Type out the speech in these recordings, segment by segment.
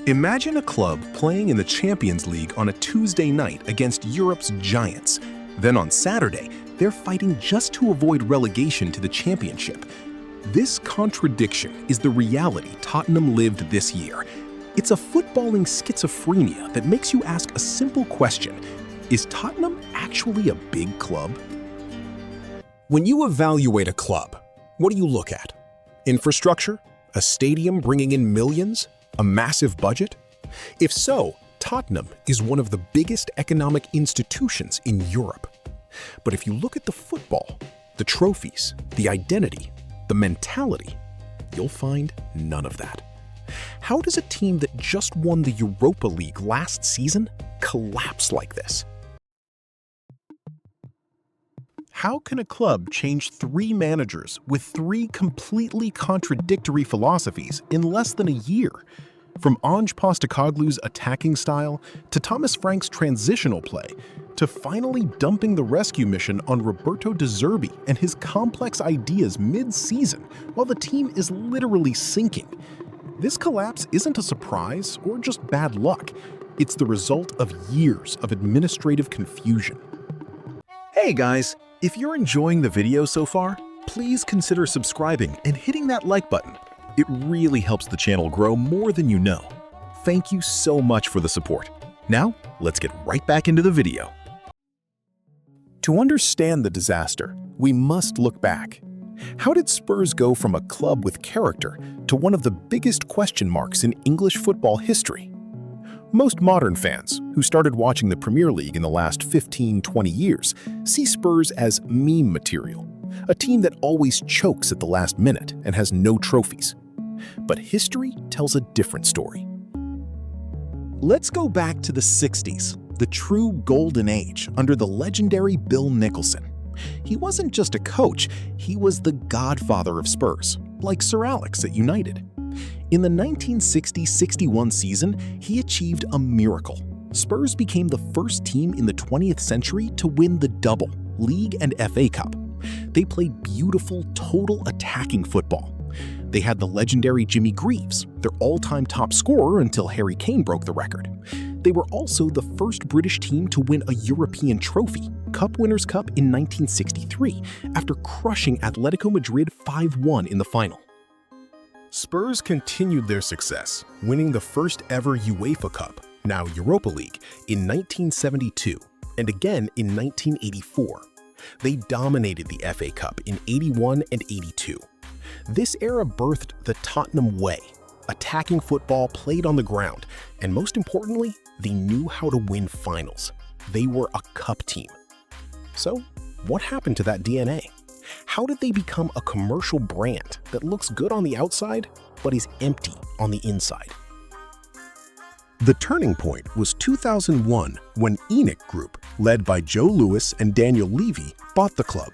Imagine a club playing in the Champions League on a Tuesday night against Europe's giants. Then on Saturday, they're fighting just to avoid relegation to the Championship. This contradiction is the reality Tottenham lived this year. It's a footballing schizophrenia that makes you ask a simple question: is Tottenham actually a big club? When you evaluate a club, what do you look at? Infrastructure? A stadium bringing in millions? A massive budget? If so, Tottenham is one of the biggest economic institutions in Europe. But if you look at the football, the trophies, the identity, the mentality, you'll find none of that. How does a team that just won the Europa League last season collapse like this? How can a club change 3 managers with 3 completely contradictory philosophies in less than a year? From Ange Postecoglou's attacking style to Thomas Frank's transitional play, to finally dumping the rescue mission on Roberto De Zerbi and his complex ideas mid-season while the team is literally sinking. This collapse isn't a surprise or just bad luck. It's the result of years of administrative confusion. Hey guys! If you're enjoying the video so far, please consider subscribing and hitting that like button. It really helps the channel grow more than you know. Thank you so much for the support. Now, let's get right back into the video. To understand the disaster, we must look back. How did Spurs go from a club with character to one of the biggest question marks in English football history? Most modern fans, who started watching the Premier League in the last 15-20 years, see Spurs as meme material, a team that always chokes at the last minute and has no trophies. But history tells a different story. Let's go back to the 60s, the true golden age under the legendary Bill Nicholson. He wasn't just a coach, he was the godfather of Spurs, like Sir Alex at United. In the 1960-61 season, he achieved a miracle. Spurs became the first team in the 20th century to win the double, League and FA Cup. They played beautiful, total attacking football. They had the legendary Jimmy Greaves, their all-time top scorer until Harry Kane broke the record. They were also the first British team to win a European trophy, Cup Winners' Cup in 1963, after crushing Atletico Madrid 5-1 in the final. Spurs continued their success, winning the first ever UEFA Cup, now Europa League, in 1972 and again in 1984. They dominated the FA Cup in 81 and 82. This era birthed the Tottenham way, attacking football played on the ground, and most importantly, they knew how to win finals. They were a cup team. So, what happened to that DNA? How did they become a commercial brand that looks good on the outside, but is empty on the inside? The turning point was 2001 when ENIC Group, led by Joe Lewis and Daniel Levy, bought the club.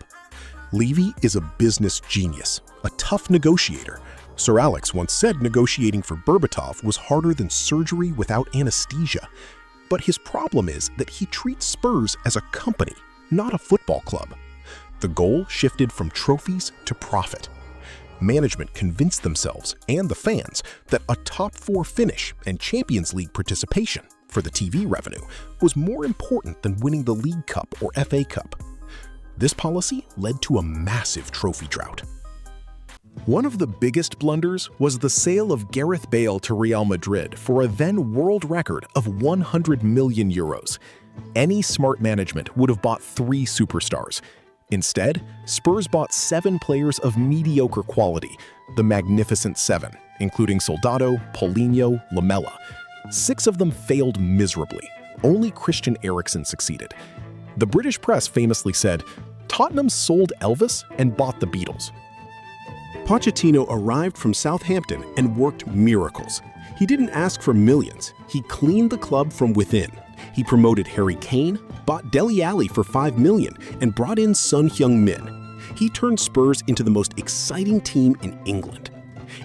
Levy is a business genius, a tough negotiator. Sir Alex once said negotiating for Berbatov was harder than surgery without anesthesia. But his problem is that he treats Spurs as a company, not a football club. The goal shifted from trophies to profit. Management convinced themselves and the fans that a top 4 finish and Champions League participation for the TV revenue was more important than winning the League Cup or FA Cup. This policy led to a massive trophy drought. One of the biggest blunders was the sale of Gareth Bale to Real Madrid for a then world record of 100 million euros. Any smart management would have bought 3 superstars. Instead, Spurs bought 7 players of mediocre quality, the Magnificent Seven, including Soldado, Paulinho, Lamela. 6 of them failed miserably. Only Christian Eriksen succeeded. The British press famously said, "Tottenham sold Elvis and bought the Beatles." Pochettino arrived from Southampton and worked miracles. He didn't ask for millions. He cleaned the club from within. He promoted Harry Kane, bought Dele Alli for $5 million, and brought in Son Heung-min. He turned Spurs into the most exciting team in England.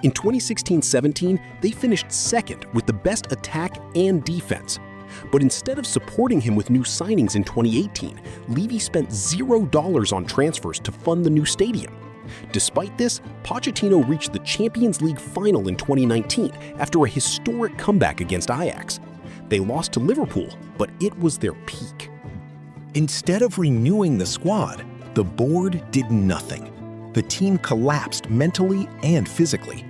In 2016-17, they finished second with the best attack and defense. But instead of supporting him with new signings in 2018, Levy spent $0 on transfers to fund the new stadium. Despite this, Pochettino reached the Champions League final in 2019 after a historic comeback against Ajax. They lost to Liverpool, but it was their peak. Instead of renewing the squad, the board did nothing. The team collapsed mentally and physically.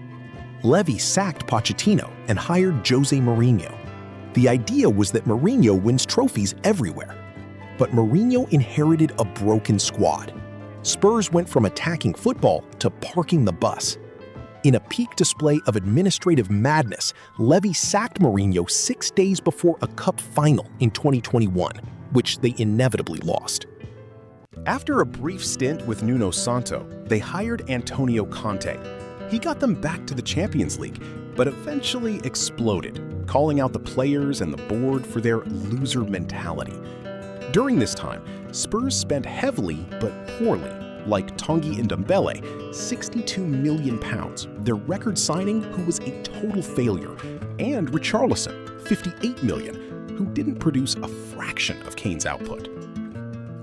Levy sacked Pochettino and hired Jose Mourinho. The idea was that Mourinho wins trophies everywhere. But Mourinho inherited a broken squad. Spurs went from attacking football to parking the bus. In a peak display of administrative madness, Levy sacked Mourinho 6 days before a cup final in 2021, which they inevitably lost. After a brief stint with Nuno Santo, they hired Antonio Conte. He got them back to the Champions League, but eventually exploded, calling out the players and the board for their loser mentality. During this time, Spurs spent heavily but poorly, like Tanguy Ndombele, £62 million, their record signing who was a total failure, and Richarlison, £58 million, who didn't produce a fraction of Kane's output.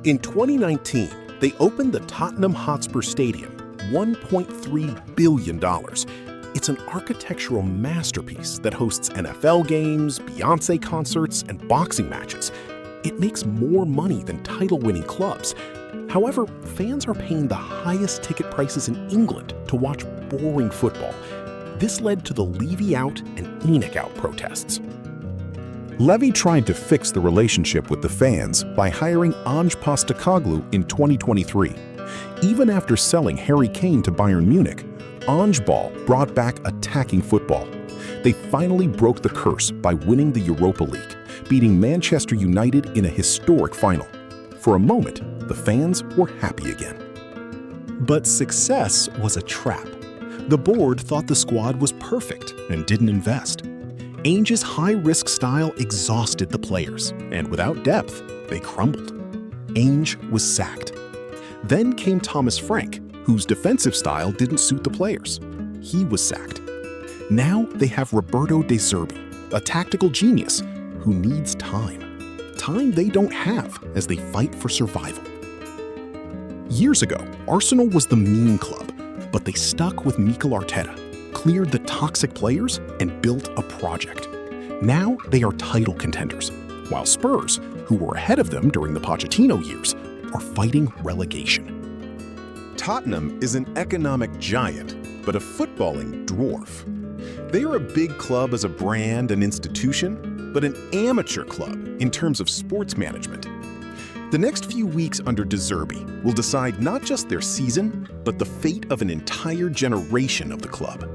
In 2019, they opened the Tottenham Hotspur Stadium, $1.3 billion. It's an architectural masterpiece that hosts NFL games, Beyoncé concerts, and boxing matches. It makes more money than title-winning clubs. However, fans are paying the highest ticket prices in England to watch boring football. This led to the Levy out and ENIC out protests. Levy tried to fix the relationship with the fans by hiring Ange Postecoglou in 2023. Even after selling Harry Kane to Bayern Munich, Ange Ball brought back attacking football. They finally broke the curse by winning the Europa League, beating Manchester United in a historic final. For a moment, the fans were happy again. But success was a trap. The board thought the squad was perfect and didn't invest. Ange's high-risk style exhausted the players, and without depth, they crumbled. Ange was sacked. Then came Thomas Frank, whose defensive style didn't suit the players. He was sacked. Now they have Roberto De Zerbi, a tactical genius who needs time. Time they don't have as they fight for survival. Years ago, Arsenal was the meme club, but they stuck with Mikel Arteta, cleared the toxic players, and built a project. Now they are title contenders, while Spurs, who were ahead of them during the Pochettino years, are fighting relegation. Tottenham is an economic giant, but a footballing dwarf. They are a big club as a brand and institution, but an amateur club in terms of sports management. The next few weeks under De Zerbi will decide not just their season, but the fate of an entire generation of the club.